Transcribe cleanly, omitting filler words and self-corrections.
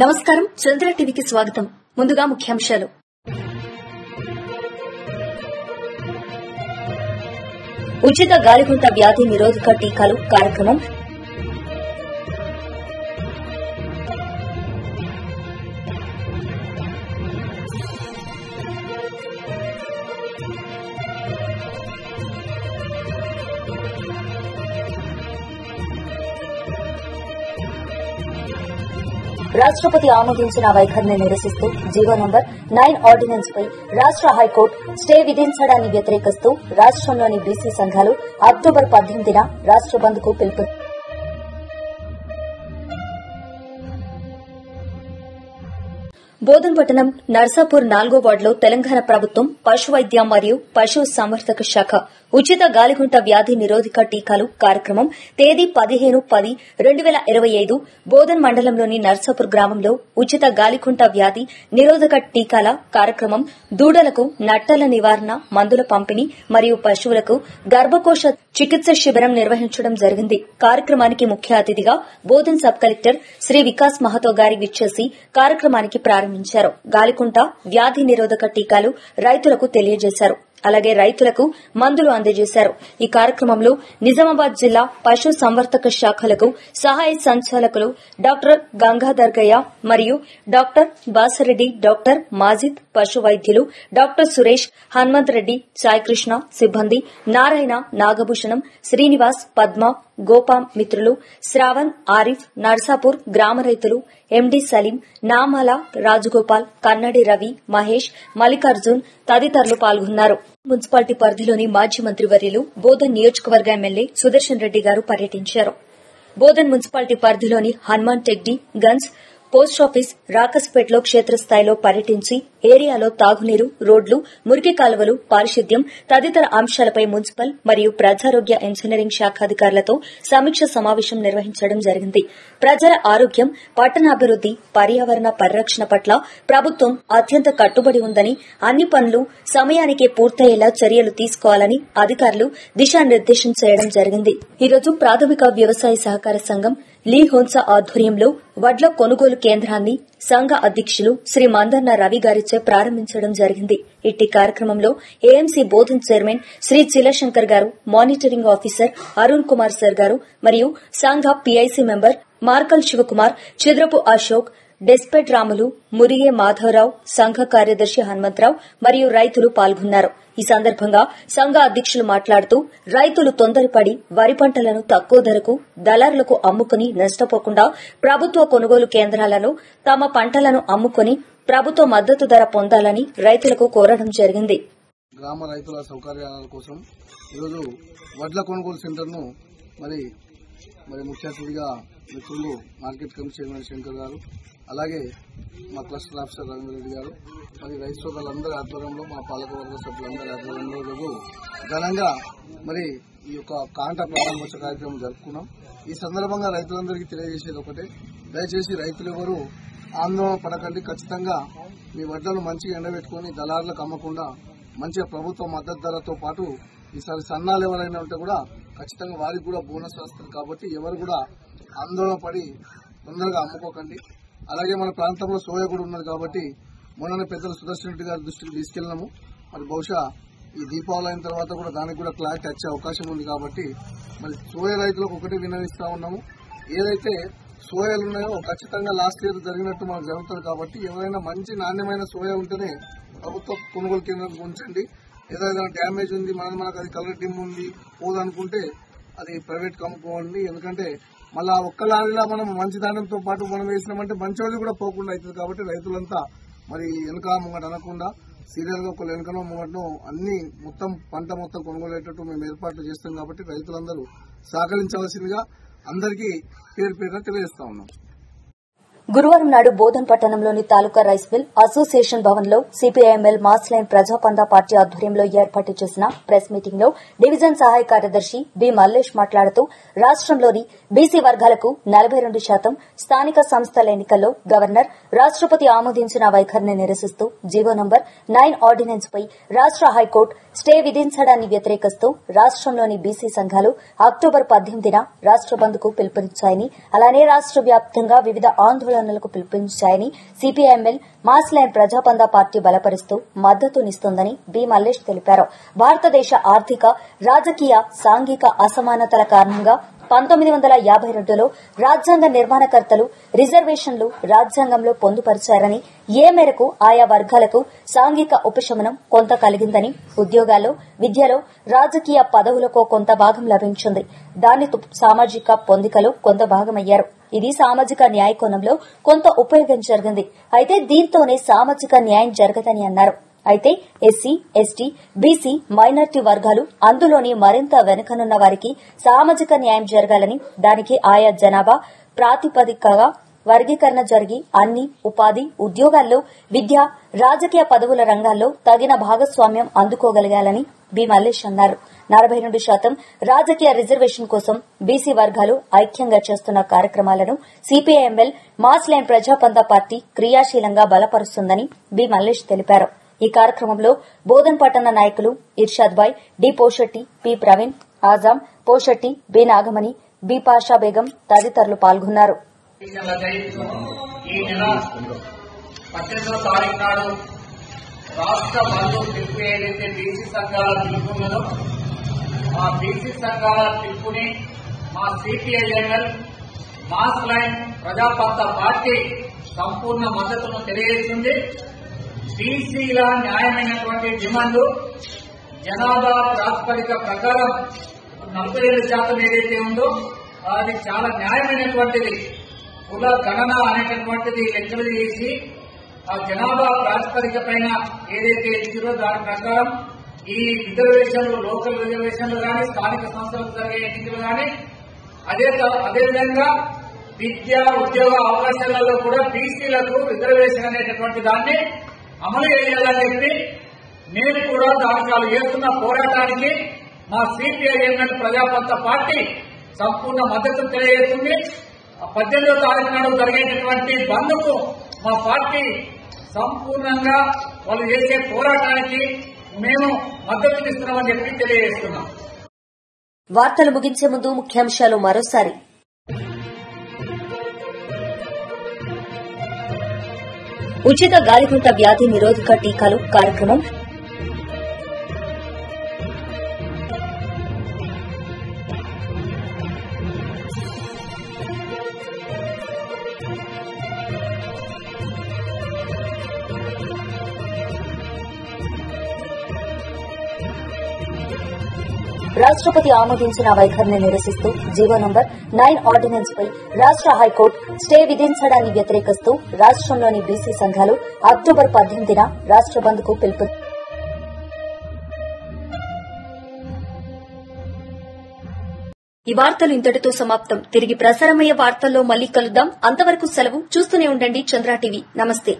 నమస్కారం. చంద్ర టీవీకి స్వాగతం. ముందుగా ముఖ్యాంశాలు. ఉచిత గాలికుంట వ్యాధి నిరోధక టీకాలు కార్యక్రమం. రాష్ట్రపతి ఆమోదించిన వైఖరిని నిరసిస్తూ జీవో నంబర్ 9 ఆర్డినెన్స్ పై రాష్ట హైకోర్టు స్టే విధించడాన్ని వ్యతిరేకిస్తూ రాష్టంలోని బీసీ సంఘాలు అక్టోబర్ 18న రాష్ట బంద్ కు పిలుపు. బోధన్పట్టణం నర్సాపూర్ 4వ వార్డులో తెలంగాణ ప్రభుత్వం పశు వైద్య మరియు పశు సంవర్ధక శాఖ ఉచిత గాలికుంట వ్యాధి నిరోధక టీకాలు కార్యక్రమం తేదీ 15/10/2025 బోధన్ మండలంలోని నర్సాపూర్ గ్రామంలో ఉచిత గాలికుంట వ్యాధి నిరోధక టీకాల కార్యక్రమం దూడలకు నట్టల నివారణ మందుల పంపిణీ మరియు పశువులకు గర్భకోశ చికిత్స శిబిరం నిర్వహించడం జరిగింది. కార్యక్రమానికి ముఖ్య అతిథిగా బోధన్ సబ్ కలెక్టర్ శ్రీ వికాస్ మహతో గారి విచ్చేసి కార్యక్రమానికి ప్రారంభించారు. గాలికుంట వ్యాధి నిరోధక టీకాలు రైతులకు తెలియజేశారు. అలాగే రైతులకు మందులు అందజేశారు. ఈ కార్యక్రమంలో నిజామాబాద్ జిల్లా పశు సంవర్ధక శాఖలకు సహాయ సంచాలకులు డాక్టర్ గంగాధర్ గయ్య మరియు డాక్టర్ బాసరెడ్డి, డాక్టర్ మాజిద్, పశు వైద్యులు డాక్టర్ సురేష్, హనుమంత్ రెడ్డి, సాయికృష్ణ, సిబ్బంది నారాయణ, నాగభూషణం, శ్రీనివాస్, పద్మ, గోపాం మిత్రులు, శ్రావణ్, ఆరిఫ్, నర్సాపూర్ గ్రామ రైతులు, ఎండి సలీం, నామాల రాజగోపాల్, కన్నడి రవి, మహేష్, మల్లికార్జున్ తదితరులు పాల్గొన్నారు. మున్సిపాలిటీ పరిధిలోని మాజీ మంత్రివర్యులు బోధన్ నియోజకవర్గ ఎమ్మెల్యే సుదర్శన్ రెడ్డి గారు పర్యటించారు. బోధన్ మున్సిపాలిటీ పరిధిలోని హనుమాన్ టెక్డి, గన్స్, పోస్టాఫీస్, రాకస్పేటలో క్షేత్రస్థాయిలో పర్యటించి ఏరియాలో తాగునీరు, రోడ్లు, మురికి కాలువలు, పారిశుద్ధ్యం తదితర అంశాలపై మున్సిపల్ మరియు ప్రజారోగ్య ఇంజనీరింగ్ శాఖ అధికారులతో సమీక్ష సమావేశం నిర్వహించడం జరిగింది. ప్రజల ఆరోగ్యం, పట్టణాభివృద్ది, పర్యావరణ పరిరక్షణ పట్ల ప్రభుత్వం అత్యంత కట్టుబడి ఉందని, అన్ని పనులు సమయానికే పూర్తయ్యేలా చర్యలు తీసుకోవాలని అధికారులు దిశానిర్దేశం చేయడం జరిగింది. ఈ రోజు ప్రాథమిక వ్యవసాయ సహకార సంఘం లీ హోన్సా ఆధ్వర్యంలో వడ్ల కొనుగోలు కేంద్రాన్ని సంఘ అధ్యకులు శ్రీ మందన్న రవి గారిచే ప్రారంభించడం జరిగింది. ఇట్టి కార్యక్రమంలో ఏఎంసీ బోధన్ చైర్మన్ శ్రీ చిలశంకర్ గారు, monitoring officer Arun Kumar sir గారు మరియు సంఘ పీఐసీ మెంబర్ మార్కల్ శివకుమార్, చిద్రపు అశోక్, డెస్పెట్ రాములు, మురిగే మాధవరావు, సంఘ కార్యదర్శి హనుమంతరావు మరియు రైతులు పాల్గొన్నారు. ఈ సందర్భంగా సంఘ అధ్యకులు మాట్లాడుతూ రైతులు తొందరపడి వరి పంటలను తక్కువ ధరకు దళారులకు అమ్ముకుని నష్టపోకుండా ప్రభుత్వ కొనుగోలు కేంద్రాలను తమ పంటలను అమ్ముకుని ప్రభుత్వ మద్దతు ధర పొందాలని రైతులకు కోరడం జరిగింది. గ్రామ రైతుల సౌకర్యాల కోసం ఈరోజు వడ్ల కొనుగోలు సెంటర్ను మరి ముఖ్య అతిథిగా మిత్రులు మార్కెట్ కమిటీ చైర్మన్ శంకర్ గారు, అలాగే మా క్లస్టర్ ఆఫీసర్ రవీంద్రరెడ్డి గారు, మరి రైతు సోదరులందరి ఆధ్వర్యంలో, మా పాలకవర్గ సభ్యులందరి ఆధ్వర్యంలో ఈరోజు ఘనంగా మరి ఈ యొక్క కాంట ప్రారంభోత్సవ కార్యక్రమం జరుపుకున్నాం. ఈ సందర్భంగా రైతులందరికీ తెలియజేసేది ఒకటే, దయచేసి రైతులు ఎవరు ఆందోళన పడకండి. ఖచ్చితంగా మీ వడ్లను మంచిగా ఎండబెట్టుకుని దళారులకు అమ్మకుండా మంచిగా ప్రభుత్వ మద్దతు ధరతో పాటు ఈసారి సన్నాలు ఎవరైనా ఉంటే కూడా ఖచ్చితంగా వారికి కూడా బోనస్ వస్తుంది. కాబట్టి ఎవరు కూడా ఆందోళన పడి తొందరగా అమ్ముకోకండి. అలాగే మన ప్రాంతంలో సోయా కూడా ఉన్నది కాబట్టి మొన్న పెద్దలు సుదర్శన్ రెడ్డి గారి దృష్టికి తీసుకెళ్లాము. మరి బహుశా ఈ దీపావళి అయిన తర్వాత కూడా దానికి కూడా క్లారిటీ వచ్చే అవకాశం ఉంది. కాబట్టి మరి సోయా రైతులకు ఒకటి విన్నవిస్తా ఉన్నాము, ఏదైతే సోయాలు ఉన్నాయో ఖచ్చితంగా లాస్ట్ ఇయర్ జరిగినట్టు మనకు జరుగుతుంది. కాబట్టి ఎవరైనా మంచి నాణ్యమైన సోయా ఉంటేనే ప్రభుత్వ కొనుగోలు కేంద్రానికి ఉంచండి. ఏదైనా డ్యామేజ్ ఉంది, మనకు అది కలర్ డిమ్ ఉంది పోదనుకుంటే అది ప్రైవేట్ కమ్ముకోండి. ఎందుకంటే మళ్ళా ఒక్క లారీలో మనం మంచి ధాన్యంతో పాటు మనం వేసినామంటే మంచి వాళ్ళు కూడా పోకుండా అవుతుంది. కాబట్టి రైతులంతా మరి వెనుక ముంగట అనకుండా సీరియల్ గా ఒకళ్ళు వెనుకనో ముంగటనో అన్ని మొత్తం పంట మొత్తం కొనుగోలు అయ్యేటట్టు మేము ఏర్పాట్లు చేస్తాం. కాబట్టి రైతులందరూ సహకరించవలసిందిగా అందరికీ పేరు పేరున తెలియజేస్తా ఉన్నాం. గురువారం నాడు బోధన్ పట్టణంలోని తాలూకా రైస్ మిల్ అసోసియేషన్ భవన్లో CPIML mass line Prajapantha party ఆధ్వర్యంలో ఏర్పాటు చేసిన ప్రెస్ మీటింగ్ లో డివిజన్ సహాయ కార్యదర్శి బి మల్లేష్ మాట్లాడుతూ రాష్టంలోని బీసీ వర్గాలకు 42% స్థానిక సంస్థల ఎన్నికల్లో గవర్నర్, రాష్టపతి ఆమోదించిన వైఖరిని నిరసిస్తూ జీవో నంబర్ 9 ఆర్డినెన్స్ పై రాష్ట హైకోర్టు స్టే విధించడాన్ని వ్యతిరేకిస్తూ రాష్టంలోని బీసీ సంఘాలు అక్టోబర్ 18న రాష్ట బంద్ కు పిలుపునిచ్చాయని, అలానే రాష్ట వ్యాప్తంగా వివిధ ఆందోళనలు ఆందోళనలకు పిలుపునిచ్చాయని CPIML mass line Prajapantha party బలపరుస్తూ మద్దతునిస్తోందని బి మల్లేష్ తెలిపారు. భారతదేశ ఆర్థిక, రాజకీయ, సాంఘిక అసమానతల కారణంగా 1952లో రాజ్యాంగ నిర్మాణకర్తలు రిజర్వేషన్లు రాజ్యాంగంలో పొందుపరిచారని, ఏ మేరకు ఆయా వర్గాలకు సాంఘిక ఉపశమనం కొంత కలిగిందని, ఉద్యోగాల్లో, విద్యలో, రాజకీయ పదవులకు కొంత భాగం లభించింది. దానితో సామాజిక పొందికలో కొంత భాగమయ్యారు. ఇది సామాజిక న్యాయ కోణంలో కొంత ఉపయోగం జరిగింది. అయితే దీంతోనే సామాజిక న్యాయం జరగదని అన్నారు. అయితే ఎస్సీ, ఎస్టీ, బీసీ, మైనార్టీ వర్గాలు, అందులోని మరింత వెనుకనున్న వారికి సామాజిక న్యాయం జరగాలని, దానికి ఆయా జనాభా ప్రాతిపదికగా వర్గీకరణ జరిగి అన్ని ఉపాధి, ఉద్యోగాల్లో, విద్య, రాజకీయ పదవుల రంగాల్లో తగిన భాగస్వామ్యం అందుకోగలగాలని బి మల్లేష్ అన్నారు. 42% రాజకీయ రిజర్వేషన్ కోసం బీసీ వర్గాలు ఐక్యంగా చేస్తున్న కార్యక్రమాలను CPIML mass line Prajapantha party క్రియాశీలంగా బలపరుస్తుందని బి మల్లేష్ తెలిపారు. ఈ కార్యక్రమంలో బోధన్ పట్టణ నాయకులు Irshad Bhai, D Poshetti, P Praveen, Azam, Poshetti, B Nagamani, B Pasha Begum తదితరులు పాల్గొన్నారు. రాష్ట్ర బంధు పిలుపు ఏదైతే బీసీ సంఘాల పిలుపున్నదో ఆ బీసీ సంఘాల పిలుపుని మా CPIML mass line Prajapantha party సంపూర్ణ మద్దతును తెలియజేస్తుంది. బీసీల న్యాయమైనటువంటి డిమాండ్లు జనాభా ప్రాతిపదిక ప్రకారం 47% ఏదైతే ఉందో అది చాలా న్యాయమైనటువంటిది. కుల గణన అనేటటువంటిది లెక్కలు చేసి ఆ జనాభా ప్రాతిపదిక పైన ఏదైతే ఇచ్చారో దాని ప్రకారం ఈ రిజర్వేషన్లు, లోకల్ రిజర్వేషన్లు కానీ, స్థానిక సంస్థలకు జరిగే ఎన్నికలు కానీ, అదేవిధంగా విద్య, ఉద్యోగ అవకాశాలలో కూడా బీసీలకు రిజర్వేషన్ అనేటటువంటి దాన్ని అమలు చేయాలని చెప్పి నేను కూడా దాని చేస్తున్న పోరాటానికి మా సిపిఐఎంఎల్ ప్రజాపందా పార్టీ సంపూర్ణ మద్దతు తెలియజేస్తుంది. 18వ తారీఖు నాడు జరిగేటటువంటి బంద్కు మా పార్టీ సంపూర్ణంగా వాళ్ళు చేసే పోరాటానికి మేము మద్దతునిస్తున్నామని చెప్పి తెలియజేస్తున్నాం. వార్తలు ముగించే ముందు ముఖ్యాంశాలు మరోసారి. ఉచిత గాలికుంట వ్యాధి నిరోధక టీకాలు కార్యక్రమం రాష్ట్రపతి ఆమోదించిన వైఖరిని నిరసిస్తూ జీవో నంబర్ 9 ఆర్డినెన్స్ పై రాష్ట హైకోర్టు స్టే విధించడాన్ని వ్యతిరేకిస్తూ రాష్ట్రంలోని బీసీ సంఘాలు అక్టోబర్ 18న రాష్ట్ర బంద్ కు పిలుపు. ఈ వార్తలు ఇంతటితో సమాప్తం. తిరిగి ప్రసారమయ్యే వార్తల్లో మళ్లీ కలుద్దాం. అంతవరకు సెలవు. చూస్తూనే ఉండండి చంద్ర టీవీ. నమస్తే.